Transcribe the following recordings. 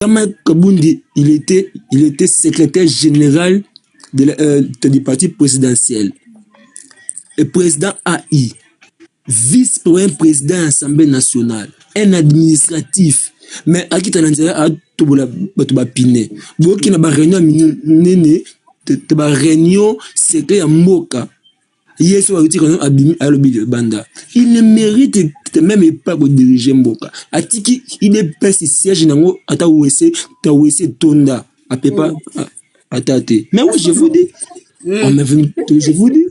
Jean-Marc Kabundi, il était secrétaire général du parti présidentiel. Et président AI, vice-premier président de l'Assemblée nationale, un administratif. Mais à qui t'en as pine. Boki na ba réunion nene, te ba réunion secret à Moka. Yes, banda. Il ne mérite même pas de diriger Mboka. Atiki, il est pas si siège nango ata ouese tonda a pepa atate. Mais oui, je vous dis. Je vous dis.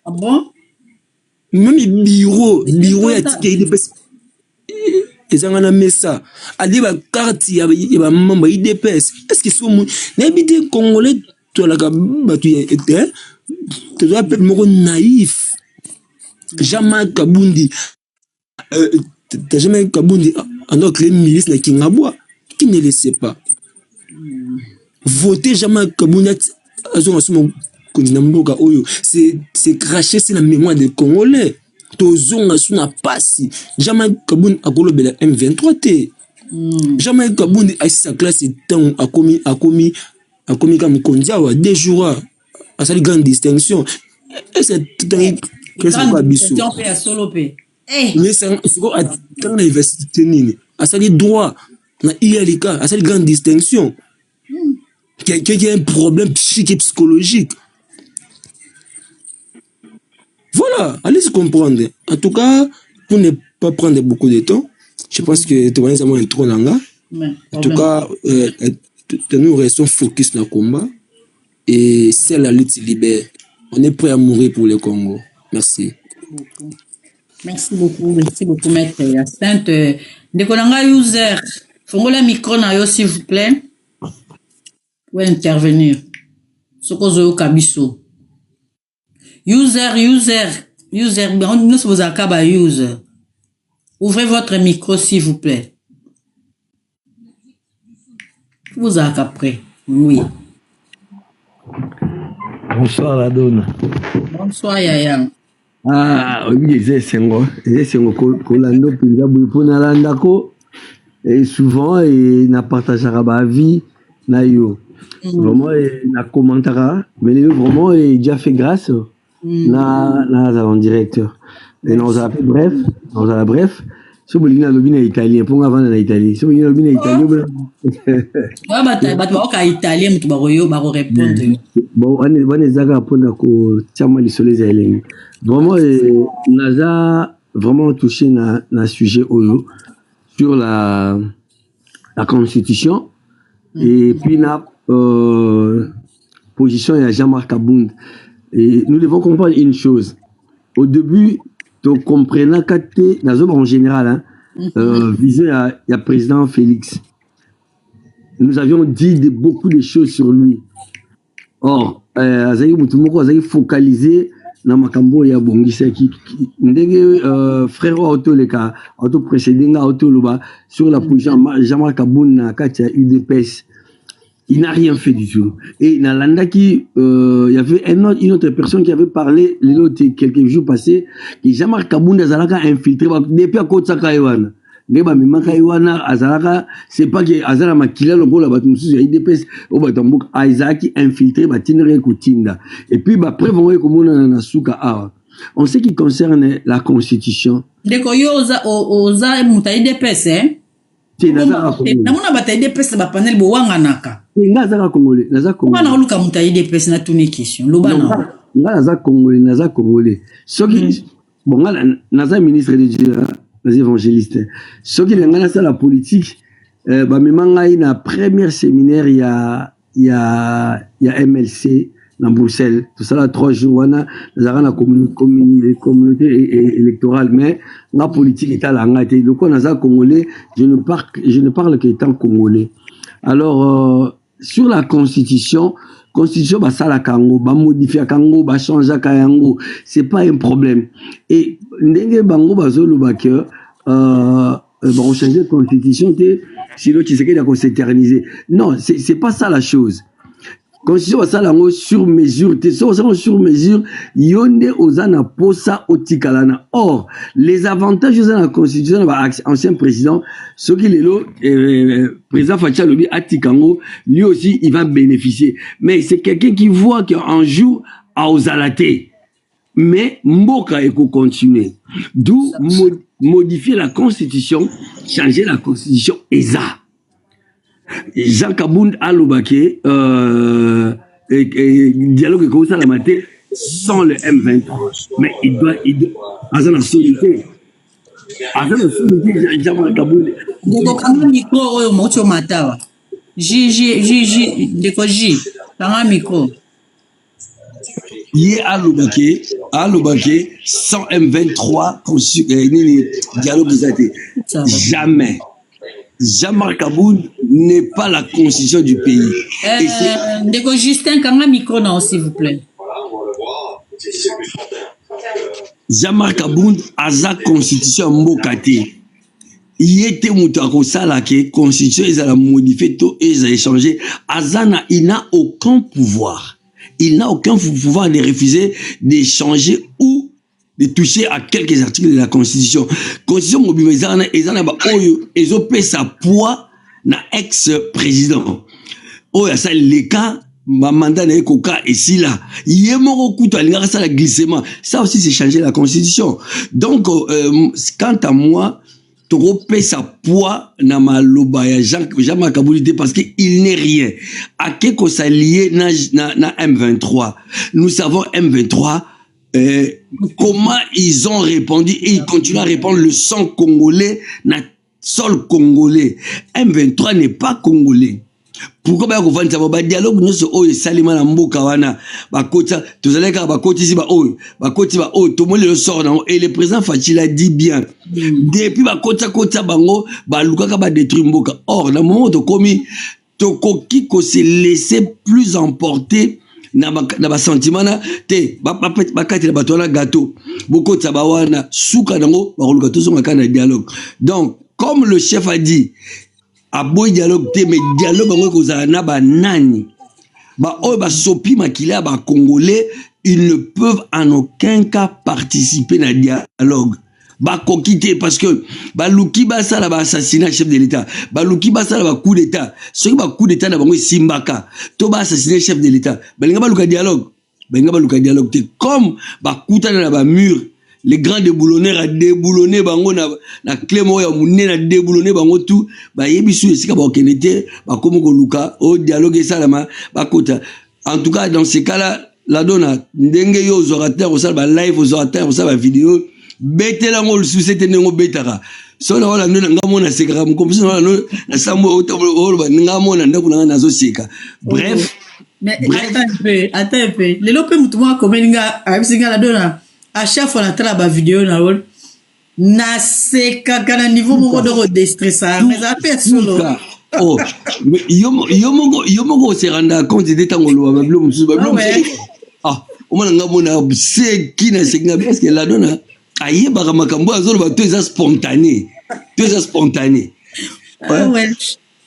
Ah bon? Même bureau atiki il est pas. Ils ont un message. Ali ba carte ya ba membre IDPS. Est-ce que c'est mon n'habite congolais toi la batu était tu dois être naïf. Jean-Marc Kabundi Jean-Marc Kabundi alors que les milices na Kingabwa qui ne le sait pas. Voter Jean-Marc Kabundi c'est cracher sur la mémoire des Congolais. Tozonga suna pasi. Jean-Marc Kabundi a kolobela M23 te. Jean-Marc Kabundi a sa classe temps a commis comme Kondiawa des jours à sa grande distinction. Et c'est grande distinction à solo pe. Mais c'est quoi dans l'université nini à sa droit na ILK à sa grande distinction. Qui a un problème psychique et psychologique. Voilà, allez se comprendre. En tout cas, pour ne pas prendre beaucoup de temps, je pense que tu vas nous trop langa. En tout cas, nous restons focus dans le combat et c'est la lutte libère. On est prêt à mourir pour le Congo. Merci. Merci beaucoup, maître Hyacinthe. Ndekolanga user, fongola micro na yo s'il vous plaît. Pour intervenir. Sokozo Kabiso. User, nous vous acaba user. Ouvrez votre micro s'il vous plaît. Vous après. Oui. Bonsoir la donne. Bonsoir Yaya. Ah, oui, c'est Sengo Kolando Pinga Bupona Landako et souvent et n'a partagé ma vie na yo. Vraiment na commentara mais vraiment et déjà fait grâce na en directeur. Et nous a fait bref, si vous voulez na italien pour avant na Italie. Si vous voulez na italien italien tu baro répondre. Bon, on est zaga pour chama lisole za elengi. Vraiment naza vraiment touché na sujet oyo sur la constitution et puis na position de Jean-Marc Kabundi. Et nous devons comprendre une chose. Au début, tu comprenais que dans en général, visé à président Félix. Nous avions dit beaucoup de choses sur lui. Or, Azaï Moutoumoko, Azaï focalisé dans Makambo et Bongisa qui frère auto précédent sur la position Jean-Marc Kabundi na Katia UDPS. Il n'a rien fait du tout. Et dans l'Andaki, il y avait une autre personne qui avait parlé quelques jours passés, qui Jean-Marc Kabundi Azalaka infiltré depuis à côté de Sakaiwana. Neba mimaka iwana Azalaka, c'est pas que Azala makila le la batumsu ya IDPS au Batambuk Isaac infiltré batinere kutinda. Et puis preuve on comme on na suka awa. En ce qui concerne la constitution. Deko yo oza muta IDPS namuna bata IDPS ba panel bo wanganaka. Naza congolais. Wana oluka muta IDPS na tuni question. Lobana. Naza congolais. Soki bon naza ministre de Dieu, naza évangéliste. Soki ngana ça la politique ba memanga ina première séminaire il y a MLC dans Bruxelles. Tout ça là 3 jours wana naza na communauté électorale mais la politique est à la ngate. Donc on a congolais, je ne parle qu'étant congolais. Alors sur la constitution ba sala kango ba modifier kango ba changer kango, c'est pas un problème. Et ndenge bango bazolo ba que on changer de constitution sinon tu sais qu'il a s'éterniser. Non, c'est pas ça la chose. constitution basala ngo sur mesure te so basala sur mesure yonde ozana posa otikalana. Or les avantages de la constitution ba ancien président ce qui lelo président Fatia Lobi atikango lui aussi il va bénéficier, mais c'est quelqu'un qui voit qu'un jour à ozalate mais mboka eko continuer, d'où modifier la constitution, changer la constitution eza Jean Kabound alobake dialogue comme ça la maté sans le M23, mais il doit azana solité Jean Kabound Ndeko kanga micro oyo mocho matawa ndeko kanga micro Yé alobake sans M23 dialogue exacté. Jamais Jean-Marc Kabound n'est pas la constitution du pays. Ndeko Justin kanga micro non s'il vous plaît. Jean-Marc Kabound a sa constitution mbokate. Il était moutako salake constitution ils a modifié tout et ils a échangé. Azana il n'a aucun pouvoir. Il n'a aucun pouvoir de refuser d'échanger ou de toucher à quelques articles de la Constitution. Constitution mobilisée, ils ont payé sa poids na ex-président. Oh, il y a ça, les cas, ma mandat n'a pas ici là. Il y a mon coup, il y a ça, le glissement. Ça aussi, c'est changer la Constitution. Donc, quant à moi, tu repayes sa poids na malobaya Jean-Marc Kabound parce qu'il n'est rien. À quel qu'on s'allie na M23. Nous savons M23, comment ils ont répondu et ils continuent à répondre le sang congolais na sol congolais. M23 n'est pas congolais. Pourquoi ba ko vanta ba dialogue nyonso oyo salima na mboka wana ba kota tozaleka ba koti si ba oyo to mo le sort na et le président Fachi l'a dit bien depuis ba kota bango ba lukaka ba détruire mboka. Or na moment to komi to koki ko se laisser plus emporter na ba sentiment na te ba katela ba tola gâteau bokota ba wana suka nango ba luka to songa kana dialogue. Donc comme le chef a dit a boy dialogue te mais dialogue bango kozala na ba nani ba oyo ba sopi makila ba congolais, ils ne peuvent en aucun cas participer na dialogue ba kokite parce que ba luki ba sala ba assassinat chef de l'état ba luki ba sala ba coup d'état ce qui ba coup d'état na bango simbaka to ba assassiner chef de l'état ba linga ba luka dialogue te comme ba kutana na ba mur. Les grands déboulonneurs a déboulonné bango na clémo ya munne na déboulonné bango tout ba yebisu esika ba okenete ba komo ko luka au dialogue salama ba kota. En tout cas dans ces cas-là la donna ndenge yo aux orateurs au sala ba live aux orateurs au sala ba vidéo betela ngol susete ngo betaka so na wala nga mona sekara mo kompiso na sambo o ba nga mona ndako na nazo seka. Bref mais attends un peu le lope mutuma komeninga abisinga la donna à chaque fois on a ba vidéo na rôle na seka kana niveau moko de déstressar mais après solo oh yomo se rendre compte de tangolo ba blom su ba blom ah o mona nga mona c'est qui na sekna parce que la donna aye ba makambo azolo ba to eza spontané ouais.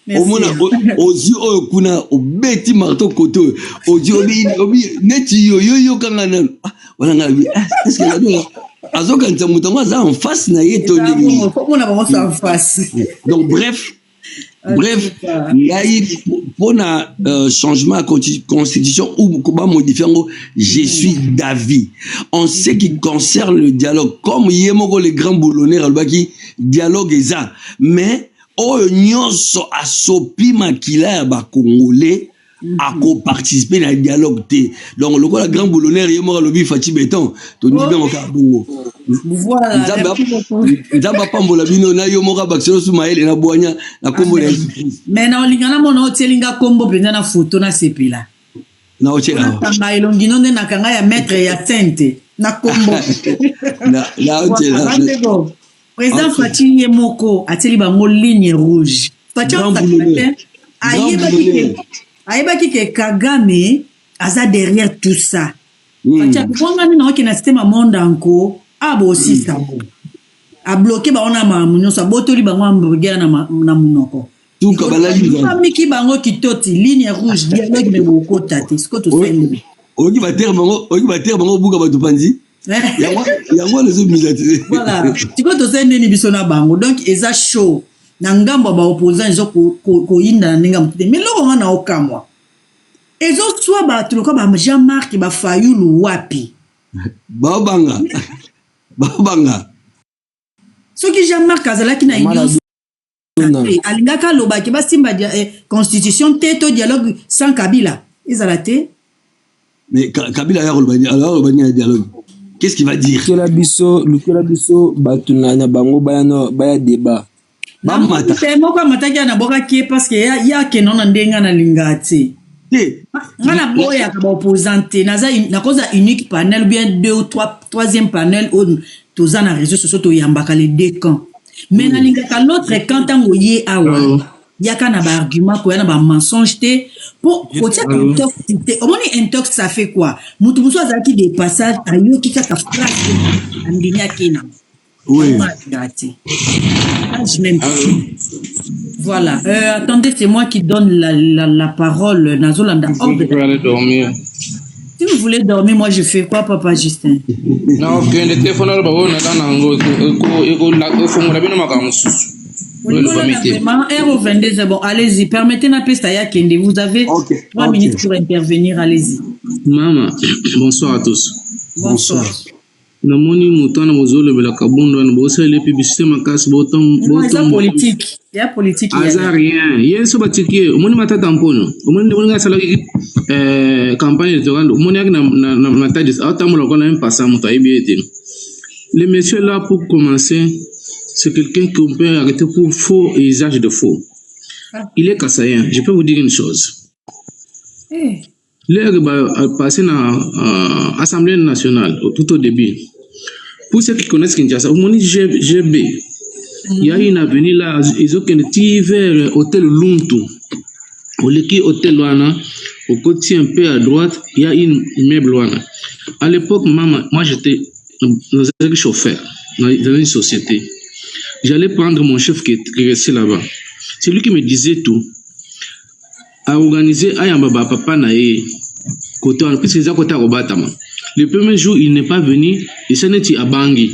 Omona ozi oyo kuna obeti marteau koto ozi obi neti yo kanga na wala nga est-ce que la donna azoka nta mutango za en face na yeto ndenge on a vraiment en face. Donc bref pour na changement de constitution ou comment modifier je suis d'avis en ce qui concerne le dialogue comme yemoko les grands boulonnais albaki dialogue eza mais oyo nyonso asopi makila ya ba congolais a participer na dialogue te. Donc le la grand boulonneur yemoko lobi Fachi Béton to ndi bien ka bongo voilà nzamba pambola bino na yomoko bakiselo sumaele na boanya na kombo na mais na olingana mona otelinga kombo penda na photo na sepila na ochela na elongino nde na kanga ya maître ya tente na kombo na ochela président Fachi yemoko ateli bango ligne rouge Fachi ayebaki ke Kagame aza derrière tout ça. Fachi akongani na okina système monde anko abo aussi ça a bloqué ba ona ma munyo sa botoli bango hamburger na munoko tout kabala liga miki bango kitoti ligne rouge dialogue me boko tati ce que tu sais oki ba terre bango buka ba tupandi yango les autres voilà tiko to sais nini biso na bango donc eza show na ngambo ba opposant zo ko yinda na ninga mutete mais loko ngana okamwa ezo soit ba tuloko ba Jean-Marc ba Fayulu wapi babanga soki Jean-Marc azalaki na union alingaka lobaki basimba constitution teto dialogue sans Kabila ezalate mais Kabila alors le dialogue qu'est-ce qu'il va dire lukela biso batuna na bango baya débat bamata moko mataki na boka ki parce que ya ke non ndenga na lingati ngana boya ka opposante na cause unique panel bien deux ou troisième panel au tous en réseaux sociaux to yambaka les deux camps mais na lingaka l'autre camp tango yé awa yaka na ba argument ko na ba mensonge te pour kotia intoxité au moins intox ça fait quoi mutu muso azaki des passages ayo ki kaka phrase andinya kina oui voilà attendez c'est moi qui donne la parole Nazolanda je peux aller dormir. Si vous voulez dormir, moi je fais quoi, Papa Justin? Non, ok, le téléphone là, on est dans l'angle. R22, c'est bon, allez-y, permettez na pesta ya kende. Vous avez 3 minutes pour intervenir, allez-y. Maman, bonsoir à tous. Bonsoir. Namoni mutana mozole bela kabundo na bosa les publicités makas botom politique. Il y a politique. Rien. Hier so batiki, omoni matata mpono. Omoni de nga sala campagne électorale. Omoni ak na tadis atamola ko na même passant muta ibi. Le monsieur là pour commencer, c'est quelqu'un qu'on peut arrêter pour faux et usage de faux. Il est kassayen. Je peux vous dire une chose. L'air passé dans l'Assemblée nationale tout au début. Pour ceux qui connaissent Kinshasa, au moment GB, il y a une avenue là, ils ont un petit vers hôtel Luntu. Au lieu hôtel Luana, au côté un peu à droite, il y a une immeuble Luana. À l'époque, moi j'étais chauffeur dans une société. J'allais prendre mon chef qui restait là-bas. C'est lui qui me disait tout. À organiser ayamba papa nae côté puisque c'est à côté Robatama. Le premier jour il n'est pas venu et ça n'était à Bangui.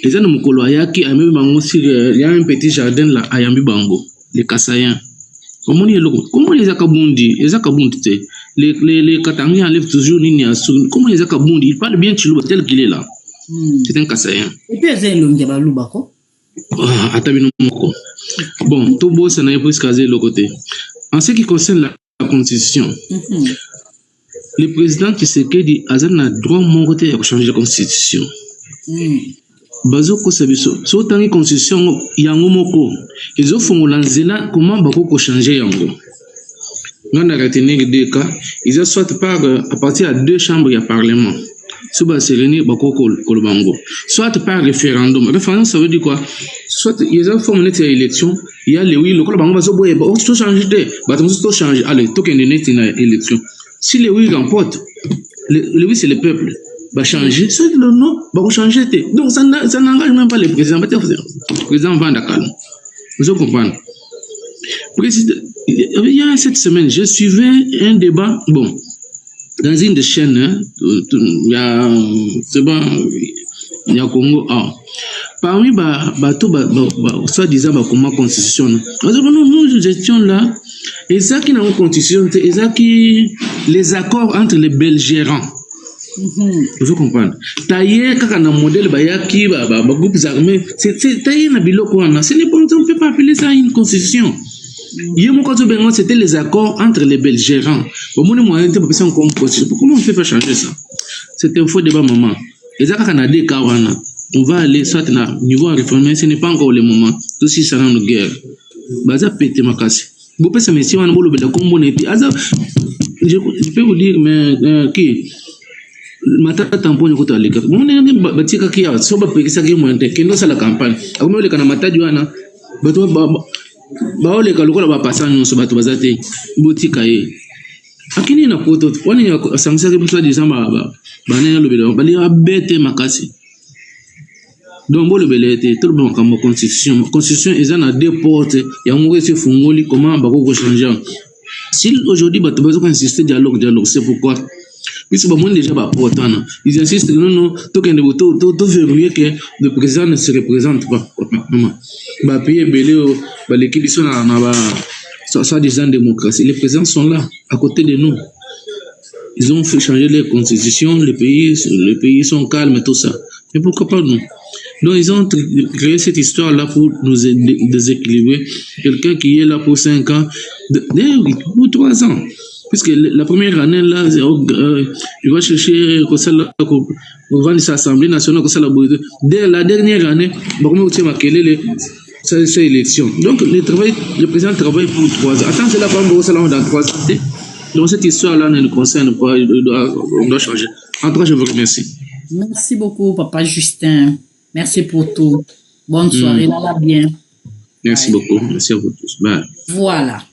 Les gens de Mukolo Ayaki a même bango il y a un petit jardin là à Yambi Bango les Kassaïens. Comment les Akabundi les Katangi enlèvent toujours nini à comment les Akabundi il parle bien Chiluba tel qu'il est là. C'est un Kassaïen. Et puis c'est l'homme de Balubako. Bon, tout beau ça n'a pas escasé le côté. En ce qui concerne la Constitution, le président Tshisekedi a droit mon côté à changer la Constitution. Bazoko sabiso, so tangi Constitution yango moko, ils ont fait l'anzela comment bako changer yango. Dans la retenue des cas, ils ont soit par à partir de 2 chambres du Parlement. Soit par référendum. Référendum, ça veut dire quoi? Soit ils ont formé une élection, il y a les oui, le col va se changer, tout changer. Allez, tout une élection. Si les oui remportent, le oui c'est le peuple, va changer. Soit le non, va changer. Donc ça n'engage même pas le président. Le président va d'accord. Vous comprenez? Il y a cette semaine, je suivais un débat, bon. Dans une des chaînes, il y a Congo. Parmi soi-disant comment constitution. Nous gestion là, et ça qui n'a pas constitution, et ça qui les accords entre les belgérants. Vous comprenez? Taillé quand on a un modèle bayaki, groupes armés, c'est taillé na biloko wana. Ce n'est pas, on peut pas appeler ça une constitution. C'était les accords entre les belgérants. Comment on fait pas changer ça? C'est un faux débat, maman. Les accords canadiens, on va aller soit à niveau réformé, ce n'est pas encore le moment. Tout si ça dans nos guerres. Baza pété ma casse. Vous pouvez savoir si on a le combo et puis je peux vous dire mais qui matata tamponi ko talika. On est batika kia so ba pekisa ki mo ente kendo sala campagne. Akume le kana matadi wana bato baole kalokola ba passa nyonso bato bazate botika ye. Akini na poto wani ya sangisa ke pesa disamba ba banene lobelo bali abete makasi. Donc, bon, le bel été, tout le monde comme constitution. Constitution, ils en ont deux portes. Il y a un moment, c'est fongoli, comment, bah, quoi changer. Si aujourd'hui, bah, tu vas insister dialogue, c'est pourquoi. Puisque, bah, moi, déjà, bah, pourtant, ils insistent, non, tout verrouillé que le président ne se représente pas. Bah, pays belé, bah, l'équipe, ils sont là, soit disant démocratie. Les présidents sont là, à côté de nous. Ils ont fait changer les constitutions, les pays sont calmes et tout ça. Mais pourquoi pas nous? Donc, ils ont créé cette histoire-là pour nous déséquilibrer. Quelqu'un qui est là pour 5 ans, pour 3 ans. Puisque la première année, là, il va chercher pour vendre sa Assemblée nationale. Dès la dernière année, c'est élection. Donc, le président travaille pour 3 ans. Attends, c'est la femme dans 3 ans. Donc, cette histoire-là ne nous concerne pas. On doit changer. En tout cas, je vous remercie. Merci beaucoup, Papa Justin. Merci pour tout. Bonne soirée, là bien. Merci beaucoup. Merci à vous tous. Bye. Voilà.